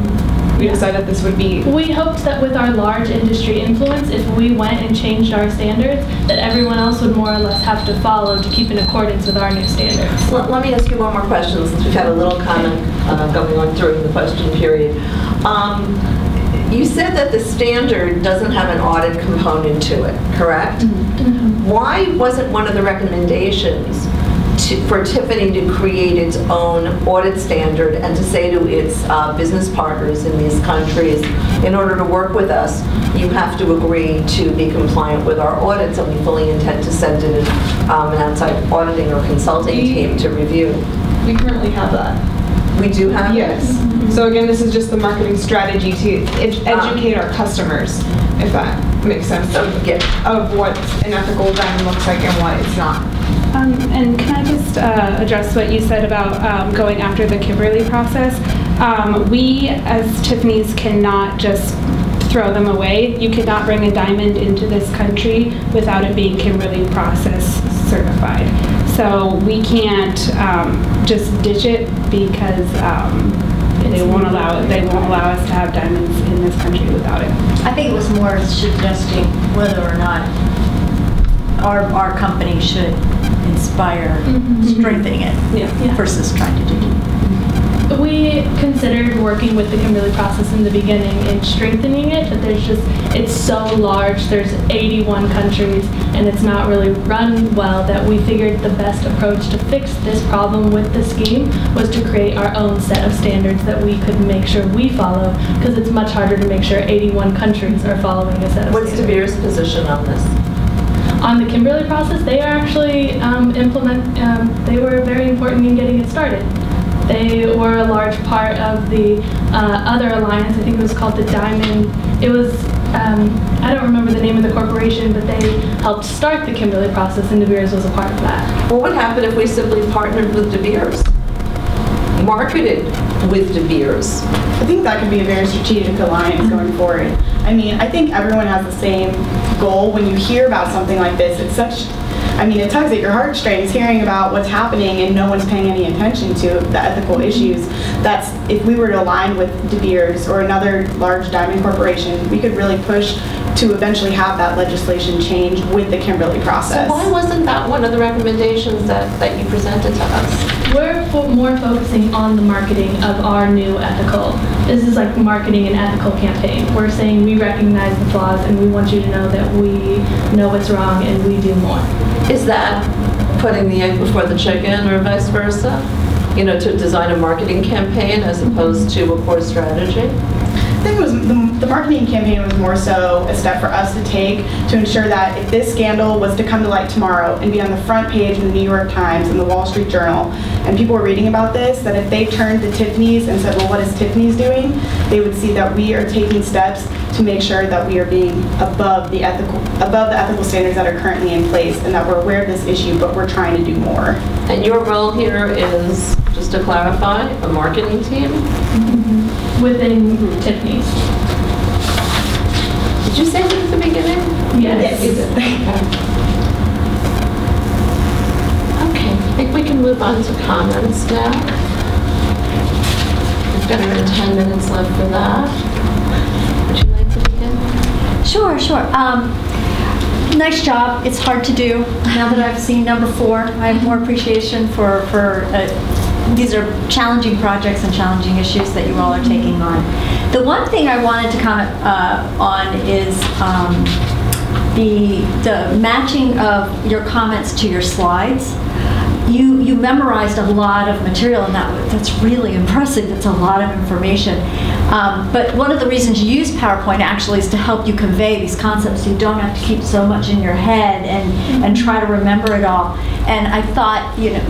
we decided this would be. We hoped that with our large industry influence, if we went and changed our standards, that everyone else would more or less have to follow to keep in accordance with our new standards. Let me ask you one more question, since we've had a little comment going on during the question period. You said that the standard doesn't have an audit component to it, correct? Mm-hmm. Why wasn't one of the recommendations for Tiffany to create its own audit standard and to say to its business partners in these countries, in order to work with us, you have to agree to be compliant with our audits, and we fully intend to send in an outside auditing or consulting team to review? We currently have that. We do have yes. This? So again, this is just the marketing strategy to educate our customers, if that makes sense, of what an ethical diamond looks like and what it's not. And can I just address what you said about going after the Kimberley process? We, as Tiffany's, cannot just throw them away. You cannot bring a diamond into this country without it being Kimberley process certified. So we can't just ditch it because they won't allow it. They won't allow us to have diamonds in this country without it. I think it was more suggesting whether or not our company should inspire strengthening it versus trying to do it. We considered working with the Kimberley process in the beginning and strengthening it, but it's so large, there's 81 countries, and it's not really run well, that we figured the best approach to fix this problem with the scheme was to create our own set of standards that we could make sure we follow, because it's much harder to make sure 81 countries are following a set of standards. What's De Beers' position on this? On the Kimberley process, they are actually they were very important in getting it started. They were a large part of the other alliance. I think it was called the Diamond. It was, I don't remember the name of the corporation, but they helped start the Kimberley process, and De Beers was a part of that. What would happen if we simply partnered with De Beers? Marketed with De Beers? I think that could be a very strategic alliance going forward. I mean, I think everyone has the same goal. When you hear about something like this, it's such, I mean, it tugs at your heartstrings hearing about what's happening and no one's paying any attention to the ethical issues. That's, if we were to align with De Beers or another large diamond corporation, we could really push to eventually have that legislation change with the Kimberley process. So why wasn't that one of the recommendations that you presented to us? We're more focusing on the marketing of our new ethical. This is like marketing an ethical campaign. We're saying we recognize the flaws and we want you to know that we know what's wrong and we do more. Is that putting the egg before the chicken or vice versa? You know, to design a marketing campaign as opposed to a core strategy? I think it was the marketing campaign was more so a step for us to take to ensure that if this scandal was to come to light tomorrow and be on the front page of the New York Times and the Wall Street Journal, and people were reading about this, that if they turned to Tiffany's and said, well, what is Tiffany's doing? They would see that we are taking steps to make sure that we are being above the ethical standards that are currently in place, and that we're aware of this issue, but we're trying to do more. And your role here is, just to clarify, a marketing team? Within Tiffany's. Did you say that at the beginning? Yes. Okay. think we can move on to comments now. We've got around 10 minutes left for that. Would you like to begin? Sure. Nice job. It's hard to do. Now that I've seen number 4, I have more appreciation for these are challenging projects and challenging issues that you all are taking on. The one thing I wanted to comment on is the matching of your comments to your slides. You memorized a lot of material, and that's really impressive. That's a lot of information. But one of the reasons you use PowerPoint actually is to help you convey these concepts so you don't have to keep so much in your head and try to remember it all. And I thought, you know,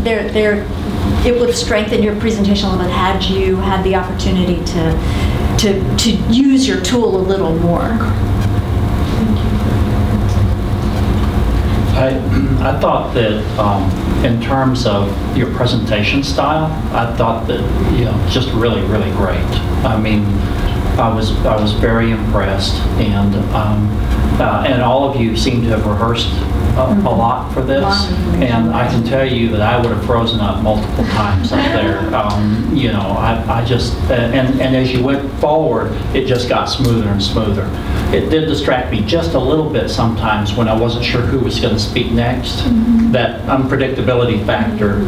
it would have strengthened your presentation a little bit had you had the opportunity to use your tool a little more. I thought that in terms of your presentation style, I thought that, you know, just really, really great. I mean, I was very impressed, and all of you seem to have rehearsed a lot for this, and I can tell you that I would have frozen up multiple times up there. You know, I just, and as you went forward, it just got smoother and smoother. It did distract me just a little bit sometimes when I wasn't sure who was going to speak next. That unpredictability factor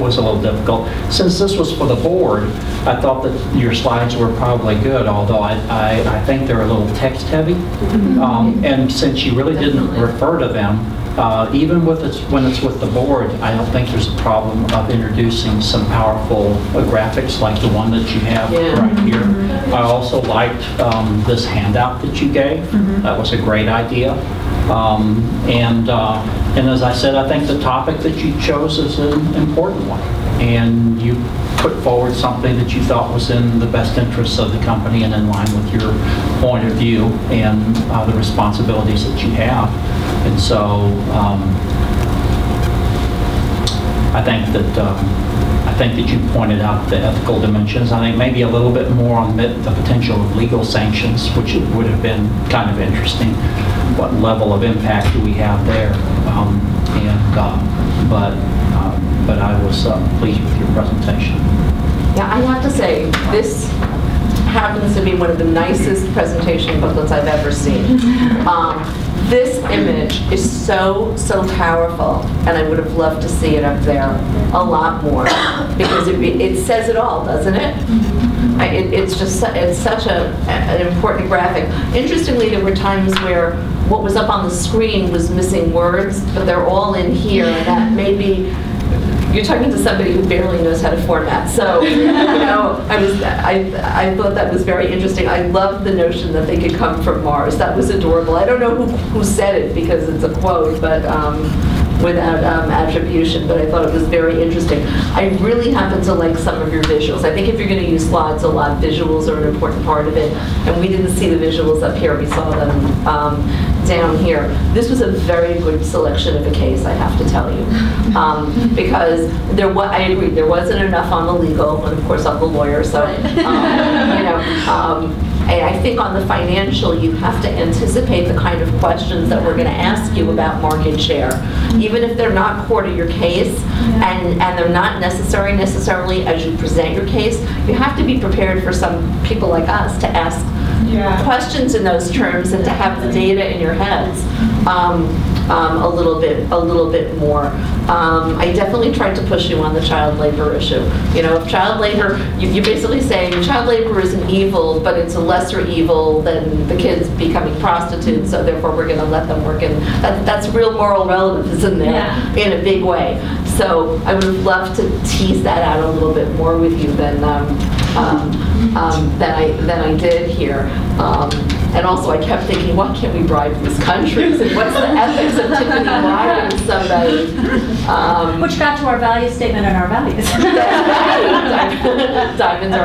was a little difficult. Since this was for the board, I thought that your slides were probably good, although I think they're a little text heavy. And since you really didn't refer to them, even when it's with the board, I don't think there's a problem of introducing some powerful graphics like the one that you have right here. I also liked this handout that you gave. That was a great idea. And as I said, I think the topic that you chose is an important one. And you put forward something that you thought was in the best interests of the company and in line with your point of view and the responsibilities that you have. And so I think that you pointed out the ethical dimensions. I think maybe a little bit more on the potential of legal sanctions, which would have been kind of interesting. What level of impact do we have there? But I was pleased with your presentation. Yeah, I have to say, this happens to be one of the nicest presentation booklets I've ever seen. This image is so powerful, and I would have loved to see it up there a lot more, because it says it all, doesn't it? It's such an important graphic. Interestingly, there were times where what was up on the screen was missing words, but they're all in here, and that maybe you're talking to somebody who barely knows how to format. So, you know, I thought that was very interesting. I loved the notion that they could come from Mars. That was adorable. I don't know who said it because it's a quote, but without attribution, but I thought it was very interesting. I really happen to like some of your visuals. I think if you're going to use slides a lot, visuals are an important part of it. And we didn't see the visuals up here. We saw them down here. This was a very good selection of a case, I have to tell you. Because I agree, there wasn't enough on the legal, and of course I'm the lawyer, so, you know, and I think on the financial, you have to anticipate the kind of questions that we're going to ask you about market share. Even if they're not core to your case, and they're not necessarily as you present your case, you have to be prepared for some people like us to ask questions in those terms and to have the data in your heads a little bit more. I definitely tried to push you on the child labor issue. You know, if child labor, you're basically saying child labor is an evil, but it's a lesser evil than the kids becoming prostitutes, so therefore we're going to let them work in. That's real moral relativism there in a big way. So I would have loved to tease that out a little bit more with you than I did here. And also I kept thinking, why can't we bribe these countries? And what's the ethics of Tiffany bribing somebody? Which got to our value statement and our values. That's right. Diamonds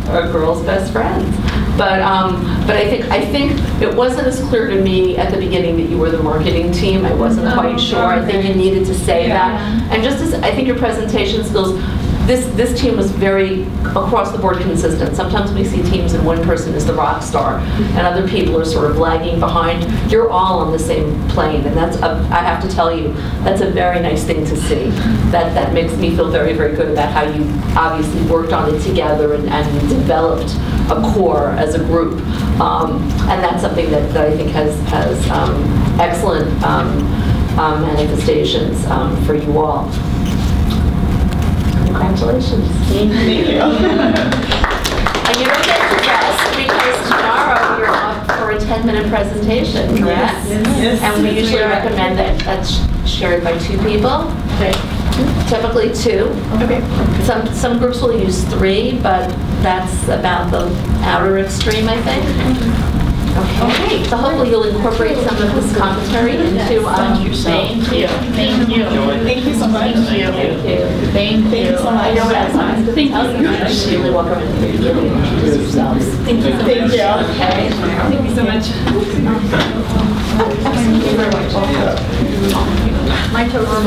are girls' best friends. But I think it wasn't as clear to me at the beginning that you were the marketing team. I wasn't quite sure. I think you needed to say that. And just as I think your presentation skills, this team was very across the board consistent. Sometimes we see teams and one person is the rock star and other people are sort of lagging behind. You're all on the same plane, and that's, I have to tell you, that's a very nice thing to see. That makes me feel very, very good about how you obviously worked on it together and developed a core as a group. And that's something that I think has excellent manifestations for you all. Congratulations. Thank you. And you don't get to rest because tomorrow you're up for a 10-minute presentation, correct? Yes. And we usually recommend that that's shared by 2 people. Okay. Typically 2. Okay. Some groups will use 3, but that's about the outer extreme, I think. Okay. So hopefully you'll incorporate some of this commentary into. Thank you. Thank you. Thank you so much. Thank you. Thank you so much. I know what I was going to tell you. You're really welcome to introduce yourselves. Thank you. Thank you. Okay. Thank you so much. My total.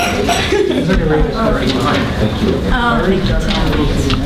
Thank you.